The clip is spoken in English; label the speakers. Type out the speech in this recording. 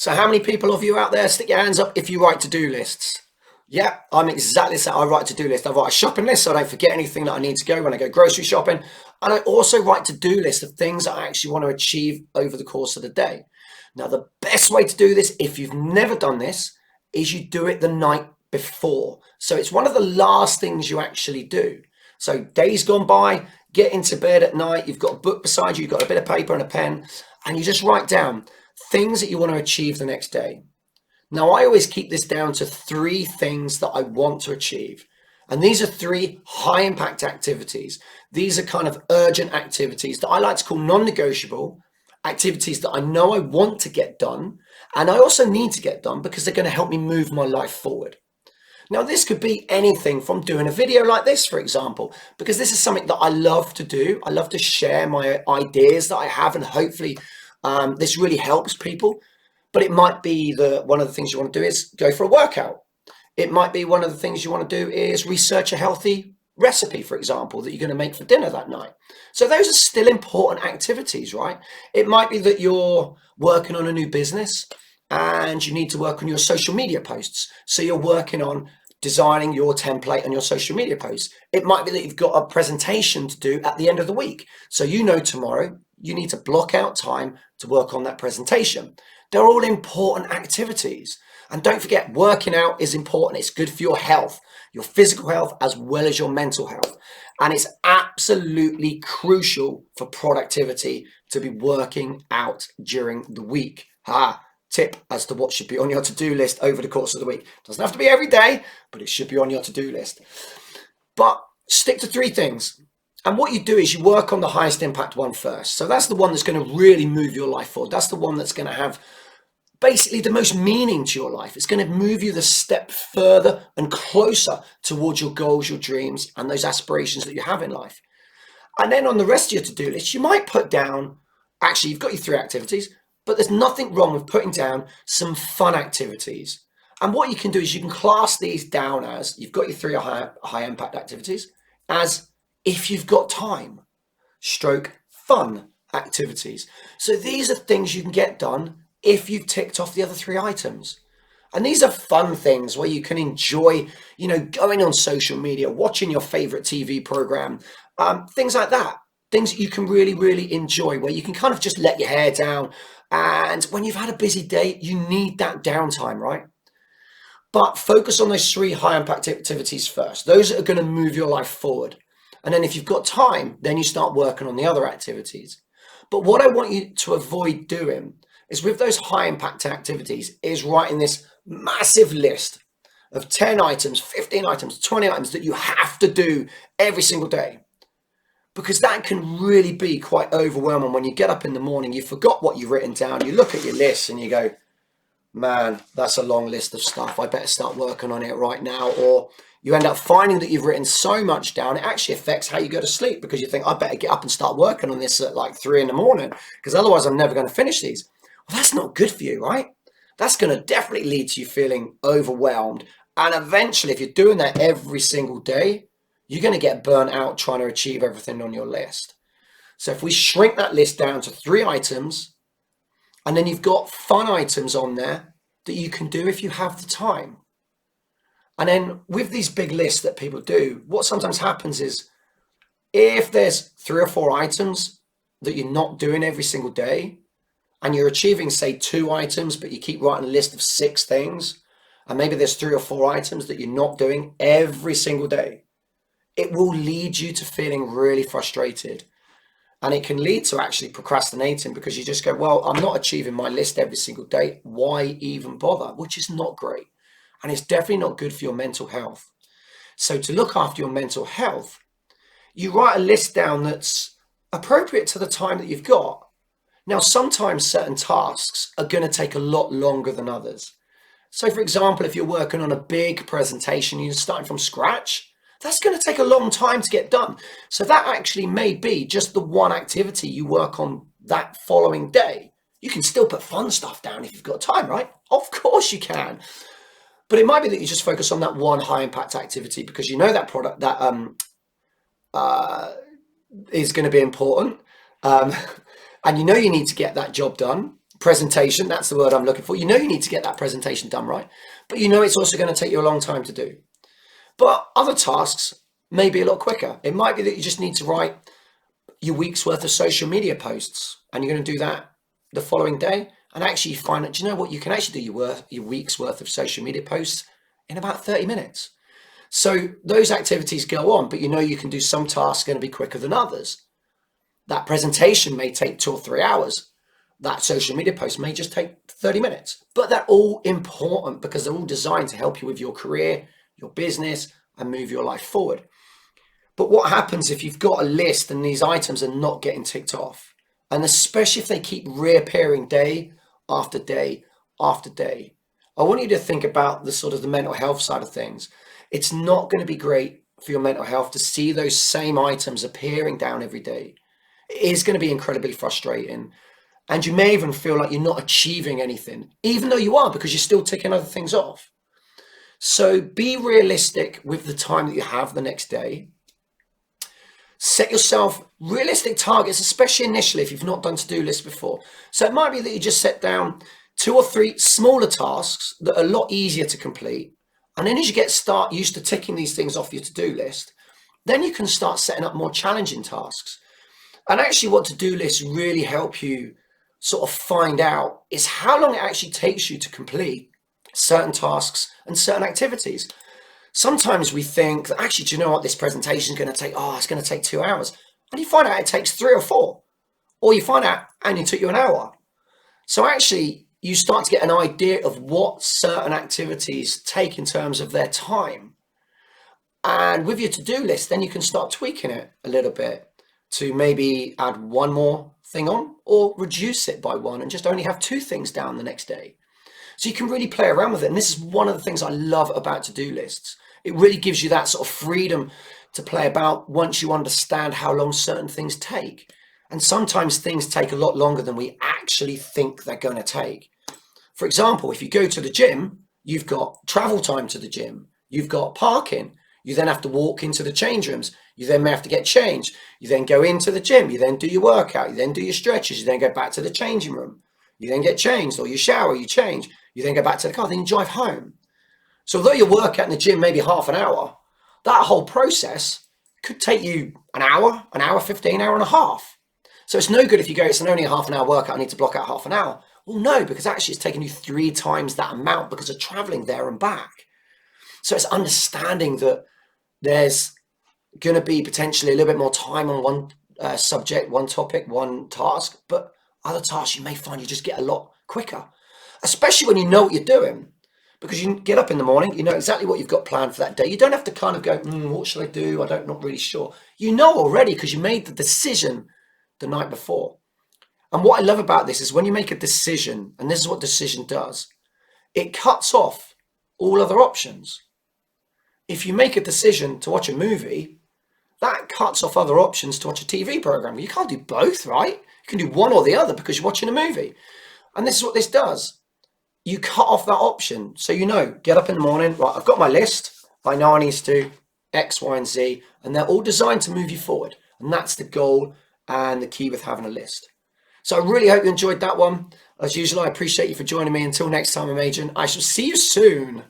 Speaker 1: So how many people of you out there, stick your hands up if you write to-do lists? Yeah, I'm exactly the same. I write to-do lists. I write a shopping list so I don't forget anything that I need to go when I go grocery shopping. And I also write to-do lists of things that I actually want to achieve over the course of the day. Now, the best way to do this, if you've never done this, is you do it the night before. So it's one of the last things you actually do. So days gone by, get into bed at night, you've got a book beside you, you've got a bit of paper and a pen, and you just write down things that you want to achieve the next day. Now, I always keep this down to 3 things that I want to achieve. And these are 3 high impact activities. These are kind of urgent activities that I like to call non-negotiable, activities that I know I want to get done. And I also need to get done because they're going to help me move my life forward. Now, this could be anything from doing a video like this, for example, because this is something that I love to do. I love to share my ideas that I have, and hopefully this really helps people. But it might be that one of the things you want to do is go for a workout. It might be one of the things you want to do is research a healthy recipe, for example, that you're going to make for dinner that night. So those are still important activities, right? It might be that you're working on a new business and you need to work on your social media posts. So you're working on designing your template on your social media posts. It might be that you've got a presentation to do at the end of the week. So you know tomorrow you need to block out time to work on that presentation. They're all important activities. And don't forget, working out is important. It's good for your health, your physical health, as well as your mental health. And it's absolutely crucial for productivity to be working out during the week. Tip as to what should be on your to-do list over the course of the week. Doesn't have to be every day, but it should be on your to-do list. But stick to 3 things. And what you do is you work on the highest impact one first. So that's the one that's going to really move your life forward. That's the one that's going to have basically the most meaning to your life. It's going to move you the step further and closer towards your goals, your dreams, and those aspirations that you have in life. And then on the rest of your to-do list, you might put down, actually, you've got your 3 activities, but there's nothing wrong with putting down some fun activities. And what you can do is you can class these down as, you've got your 3 high impact activities, as if you've got time, stroke fun activities. So these are things you can get done if you've ticked off the other 3 items. And these are fun things where you can enjoy, going on social media, watching your favorite TV program, things like that. Things that you can really, really enjoy, where you can kind of just let your hair down. And when you've had a busy day, you need that downtime, right? But focus on those 3 high impact activities first. Those are going to move your life forward. And then if you've got time, then you start working on the other activities. But what I want you to avoid doing is, with those high impact activities, is writing this massive list of 10 items, 15 items, 20 items that you have to do every single day. Because that can really be quite overwhelming. When you get up in the morning, you forgot what you've written down, you look at your list and you go, man, that's a long list of stuff. I better start working on it right now. Or you end up finding that you've written so much down, it actually affects how you go to sleep, because you think, I better get up and start working on this at like 3 a.m, because otherwise I'm never going to finish these. Well, that's not good for you, right? That's going to definitely lead to you feeling overwhelmed. And eventually, if you're doing that every single day, you're going to get burnt out trying to achieve everything on your list. So if we shrink that list down to 3 items, and then you've got fun items on there that you can do if you have the time. And then with these big lists that people do, what sometimes happens is, if there's 3 or 4 items that you're not doing every single day, and you're achieving, say, 2 items, but you keep writing a list of 6 things, and maybe there's 3 or 4 items that you're not doing every single day, it will lead you to feeling really frustrated. And it can lead to actually procrastinating, because you just go, well, I'm not achieving my list every single day. Why even bother? Which is not great. And it's definitely not good for your mental health. So to look after your mental health, you write a list down that's appropriate to the time that you've got. Now, sometimes certain tasks are going to take a lot longer than others. So, for example, if you're working on a big presentation, you're starting from scratch, that's going to take a long time to get done. So that actually may be just the one activity you work on that following day. You can still put fun stuff down if you've got time, right? Of course you can. But it might be that you just focus on that one high impact activity, because you know that product that is going to be important. And you know you need to get that job done presentation, that's the word I'm looking for. You know you need to get that presentation done right, but you know it's also going to take you a long time to do. But other tasks may be a lot quicker. It might be that you just need to write your week's worth of social media posts, and you're going to do that the following day. And actually find that, do you know what, you can actually do your week's worth of social media posts in about 30 minutes. So those activities go on, but you know you can do some tasks going to be quicker than others. That presentation may take 2 or 3 hours. That social media post may just take 30 minutes. But they're all important because they're all designed to help you with your career, your business, and move your life forward. But what happens if you've got a list and these items are not getting ticked off? And especially if they keep reappearing day after day after day. I want you to think about the sort of the mental health side of things. It's not going to be great for your mental health to see those same items appearing down every day. It is going to be incredibly frustrating. And you may even feel like you're not achieving anything, even though you are, because you're still ticking other things off. So be realistic with the time that you have the next day. Set yourself realistic targets, especially initially if you've not done to-do lists before. So it might be that you just set down 2 or 3 smaller tasks that are a lot easier to complete. And then as you start used to ticking these things off your to-do list, then you can start setting up more challenging tasks. And actually what to-do lists really help you sort of find out is how long it actually takes you to complete certain tasks and certain activities. Sometimes we think that actually, do you know what, this presentation is going to take, it's going to take 2 hours. And you find out it takes 3 or 4. Or you find out and it took you an hour. So actually, you start to get an idea of what certain activities take in terms of their time. And with your to-do list, then you can start tweaking it a little bit to maybe add one more thing on or reduce it by one and just only have 2 things down the next day. So you can really play around with it. And this is one of the things I love about to-do lists. It really gives you that sort of freedom to play about once you understand how long certain things take. And sometimes things take a lot longer than we actually think they're going to take. For example, if you go to the gym, you've got travel time to the gym, you've got parking, you then have to walk into the change rooms, you then may have to get changed, you then go into the gym, you then do your workout, you then do your stretches, you then go back to the changing room, you then get changed, or you shower, you change, you then go back to the car, then you drive home. So although your workout in the gym maybe half an hour, that whole process could take you an hour 15, hour and a half. So it's no good if you go, it's only a half an hour workout, I need to block out half an hour. Well, no, because actually it's taking you 3 times that amount because of traveling there and back. So it's understanding that there's going to be potentially a little bit more time on one subject, one topic, one task, but other tasks you may find you just get a lot quicker, especially when you know what you're doing. Because you get up in the morning, you know exactly what you've got planned for that day. You don't have to kind of go, what should I do? Not really sure. You know already because you made the decision the night before. And what I love about this is when you make a decision, and this is what decision does, it cuts off all other options. If you make a decision to watch a movie, that cuts off other options to watch a TV program. You can't do both, right? You can do one or the other because you're watching a movie. And this is what this does. You cut off that option. So you know, get up in the morning, right, I've got my list. I know I need to do X, Y, and Z, and they're all designed to move you forward. And that's the goal and the key with having a list. So I really hope you enjoyed that one. As usual, I appreciate you for joining me. Until next time, I'm Adrian. I shall see you soon.